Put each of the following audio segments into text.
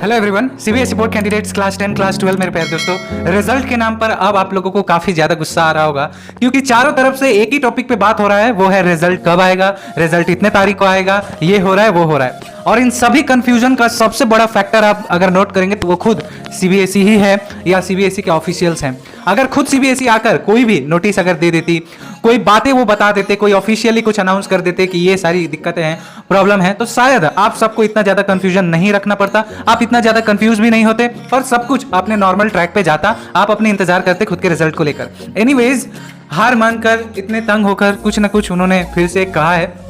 Hello everyone, CBSE board candidates class 10 class 12 मेरे प्यारे दोस्तों, रिजल्ट के नाम पर अब आप लोगों को काफी ज्यादा गुस्सा आ रहा होगा क्योंकि चारों तरफ से एक ही टॉपिक पे बात हो रहा है, वो है रिजल्ट कब आएगा, रिजल्ट इतने तारीख को आएगा, ये हो रहा है वो हो रहा है। और इन सभी कंफ्यूजन का सबसे बड़ा फैक्टर आप अगर नोट करेंगे तो वो खुद सीबीएसई ही है या सीबीएसई के ऑफिशियल्स हैं। अगर खुद सीबीएसई आकर कोई भी नोटिस अगर दे देती, कोई बातें वो बता देते, कोई ऑफिशियली कुछ अनाउंस कर देते कि ये सारी दिक्कतें हैं, प्रॉब्लम है, तो शायद आप सबको इतना ज्यादा कंफ्यूजन नहीं रखना पड़ता, आप इतना ज्यादा कंफ्यूज भी नहीं होते और सब कुछ अपने नॉर्मल ट्रैक पे जाता, आप अपने इंतजार करते खुद के रिजल्ट को लेकर। एनीवेज, हार मानकर इतने तंग होकर कुछ ना कुछ उन्होंने फिर से कहा है।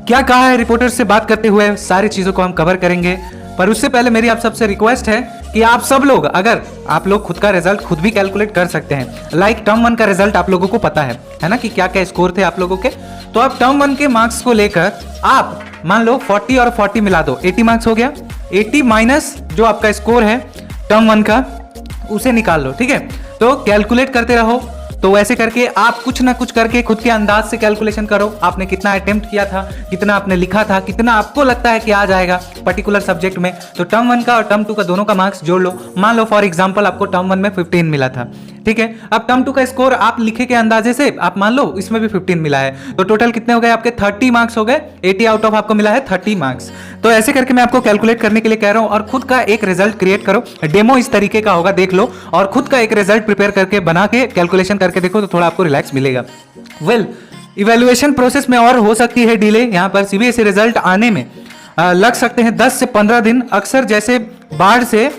क्या कहा है रिपोर्टर से बात करते हुए, सारी चीजों को हम कवर करेंगे। पर उससे पहले मेरी आप सबसे रिक्वेस्ट है कि आप सब लोग, अगर आप लोग खुद का रिजल्ट खुद भी कैलकुलेट कर सकते हैं, लाइक टर्म 1 का रिजल्ट आप लोगों को पता है ना कि क्या क्या स्कोर थे आप लोगों के, तो आप टर्म 1 के मार्क्स को लेकर आप मान लो 40 और 40 मिला दो, 80 मार्क्स हो गया। 80 माइनस जो आपका स्कोर है टर्म 1 का, उसे निकाल लो, ठीक है। तो कैलकुलेट करते रहो, तो वैसे करके आप कुछ ना कुछ करके खुद के अंदाज से कैलकुलेशन करो, आपने कितना अटेम्प्ट किया था, कितना आपने लिखा था, कितना आपको लगता है कि आ जाएगा पर्टिकुलर सब्जेक्ट में। तो टर्म 1 का और टर्म 2 का दोनों का मार्क्स जोड़ लो। मान लो फॉर एग्जांपल आपको टर्म 1 में 15 मिला था, ठीक है। अब टर्म 2 का स्कोर आप लिखे के अंदाजे से आप मान लो इसमें भी 15 मिला है, तो टोटल कितने हो गए आपके? 30 मार्क्स हो गए। 80 आउट ऑफ आपको मिला है 30 मार्क्स। तो ऐसे करके मैं आपको कैलकुलेट करने के लिए कह रहा हूं और खुद का एक रिजल्ट क्रिएट करो। डेमो इस तरीके का होगा, देख लो और खुद का एक रिजल्ट प्रिपेयर करके बना के कैलकुलेशन करके देखो, तो थोड़ा आपको रिलैक्स मिलेगा। इवैल्यूएशन प्रोसेस में और हो सकती है डिले, यहां पर सीबीएसई रिजल्ट आने में लग सकते हैं 10 से 15 दिन। अक्सर जैसे बाढ़ से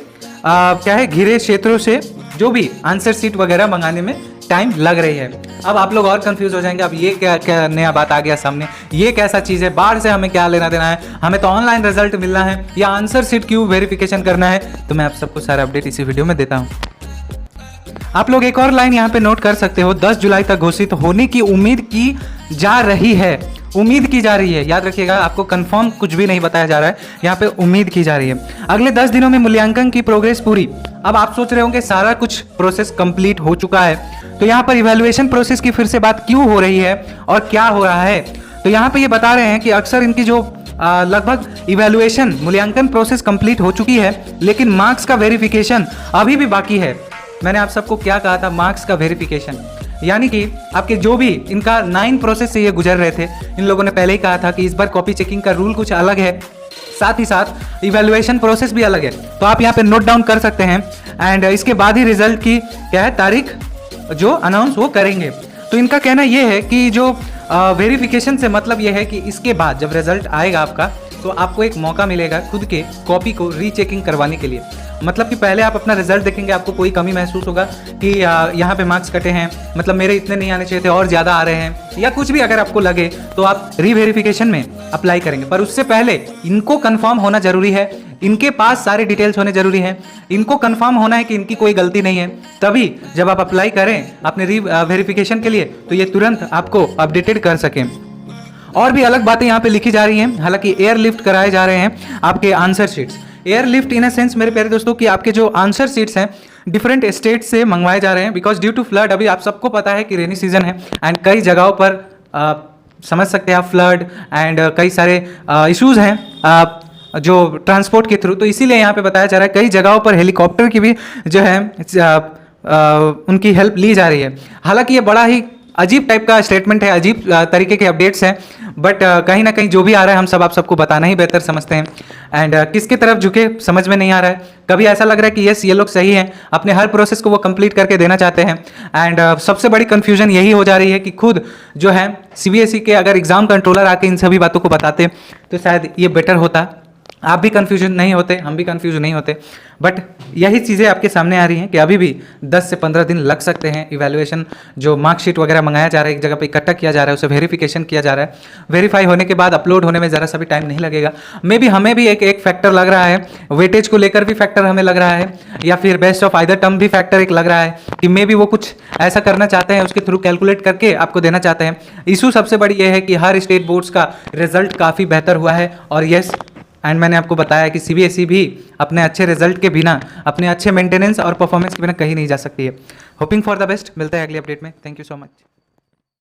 क्या है, घिरे क्षेत्रों से जो भी आंसर सीट वगैरह मंगाने में टाइम लग रही है। अब आप लोग और कंफ्यूज हो जाएंगे, अब ये क्या क्या नया बात आ गया सामने, ये कैसा चीज है, बाढ़ से हमें क्या लेना देना है, हमें तो ऑनलाइन रिजल्ट मिलना है या आंसर सीट क्यों वेरिफिकेशन करना है। तो मैं आप सबको सारा अपडेट इसी वीडियो में देता हूं। आप लोग एक और लाइन यहां पे नोट कर सकते हो, 10 जुलाई तक घोषित होने की उम्मीद की जा रही है। उम्मीद की जा रही है, याद रखिएगा, आपको कंफर्म कुछ भी नहीं बताया जा रहा है, यहाँ पे उम्मीद की जा रही है। अगले 10 दिनों में मूल्यांकन की प्रोग्रेस पूरी। अब आप सोच रहे होंगे सारा कुछ प्रोसेस कंप्लीट हो चुका है, तो यहाँ पर इवैल्यूएशन प्रोसेस की फिर से बात क्यों हो रही है और क्या हो रहा है। तो यहाँ पे ये बता रहे हैं कि अक्सर इनकी जो लगभग इवैल्यूएशन मूल्यांकन प्रोसेस कंप्लीट हो चुकी है, लेकिन मार्क्स का वेरिफिकेशन अभी भी बाकी है। मैंने आप सबको क्या कहा था, मार्क्स का वेरिफिकेशन, यानी कि आपके जो भी इनका 9 प्रोसेस से ये गुजर रहे थे, इन लोगों ने पहले ही कहा था कि इस बार कॉपी चेकिंग का रूल कुछ अलग है, साथ ही साथ इवैल्यूएशन प्रोसेस भी अलग है। तो आप यहाँ पे नोट डाउन कर सकते हैं एंड इसके बाद ही रिजल्ट की क्या है तारीख जो अनाउंस वो करेंगे। तो इनका कहना ये है कि जो वेरिफिकेशन से मतलब ये है कि इसके बाद जब रिजल्ट आएगा आपका, तो आपको एक मौका मिलेगा खुद के कॉपी को रीचेकिंग करवाने के लिए। मतलब कि पहले आप अपना रिजल्ट देखेंगे, आपको कोई कमी महसूस होगा कि यहाँ पे मार्क्स कटे हैं, मतलब मेरे इतने नहीं आने चाहिए थे और ज़्यादा आ रहे हैं, या कुछ भी अगर आपको लगे तो आप रीवेरिफिकेशन में अप्लाई करेंगे। पर उससे पहले इनको कंफर्म होना जरूरी है, इनके पास सारे डिटेल्स होने जरूरी हैं, इनको कंफर्म होना है कि इनकी कोई गलती नहीं है। तभी जब आप अप्लाई करें अपने रीवेरिफिकेशन के लिए, तो ये तुरंत आपको अपडेटेड कर सकें। और भी अलग बातें यहाँ पे लिखी जा रही हैं। हालांकि एयरलिफ्ट कराए जा रहे हैं आपके answer sheets. Airlift in a sense मेरे प्यारे दोस्तों कि आपके जो आंसर शीट्स हैं डिफरेंट स्टेट से मंगवाए जा रहे हैं, बिकॉज ड्यू टू फ्लड। अभी आप सबको पता है कि रेनी सीजन है एंड कई जगहों पर समझ सकते हैं आप फ्लड एंड कई सारे इश्यूज हैं जो ट्रांसपोर्ट के थ्रू। तो इसीलिए यहाँ पे बताया जा रहा है कई जगहों पर हेलीकॉप्टर की भी जो है उनकी हेल्प ली जा रही है। हालांकि ये बड़ा ही अजीब टाइप का स्टेटमेंट है, अजीब तरीके के अपडेट्स हैं, बट कहीं ना कहीं जो भी आ रहा है हम सब आप सबको बताना ही बेहतर समझते हैं। एंड किसके तरफ झुके समझ में नहीं आ रहा है। कभी ऐसा लग रहा है कि यस ये लोग सही हैं, अपने हर प्रोसेस को वो कंप्लीट करके देना चाहते हैं। एंड सबसे बड़ी कंफ्यूजन यही हो जा रही है कि खुद जो है सीबीएसई के अगर एग्जाम कंट्रोलर आके इन सभी बातों को बताते तो शायद ये बेटर होता, आप भी कंफ्यूजन नहीं होते, हम भी कंफ्यूज नहीं होते। बट यही चीज़ें आपके सामने आ रही हैं कि अभी भी 10 से 15 दिन लग सकते हैं। इवैल्यूएशन जो मार्कशीट वगैरह मंगाया जा रहा है, एक जगह पे इकट्ठा किया जा रहा है, उसे वेरिफिकेशन किया जा रहा है, वेरीफाई होने के बाद अपलोड होने में ज़रा सा भी टाइम नहीं लगेगा। मे बी हमें भी एक फैक्टर लग रहा है, वेटेज को लेकर भी फैक्टर हमें लग रहा है, या फिर बेस्ट ऑफ आइदर टर्म भी फैक्टर एक लग रहा है कि मे बी वो कुछ ऐसा करना चाहते हैं, उसके थ्रू कैलकुलेट करके आपको देना चाहते हैं। इशू सबसे बड़ी ये है कि हर स्टेट बोर्ड्स का रिजल्ट काफ़ी बेहतर हुआ है और यस एंड मैंने आपको बताया कि सीबीएसई भी अपने अच्छे रिजल्ट के बिना, अपने अच्छे मेंटेनेंस और परफॉर्मेंस के बिना कहीं नहीं जा सकती है। Hoping for the best. मिलते हैं अगली अपडेट में। Thank you so much.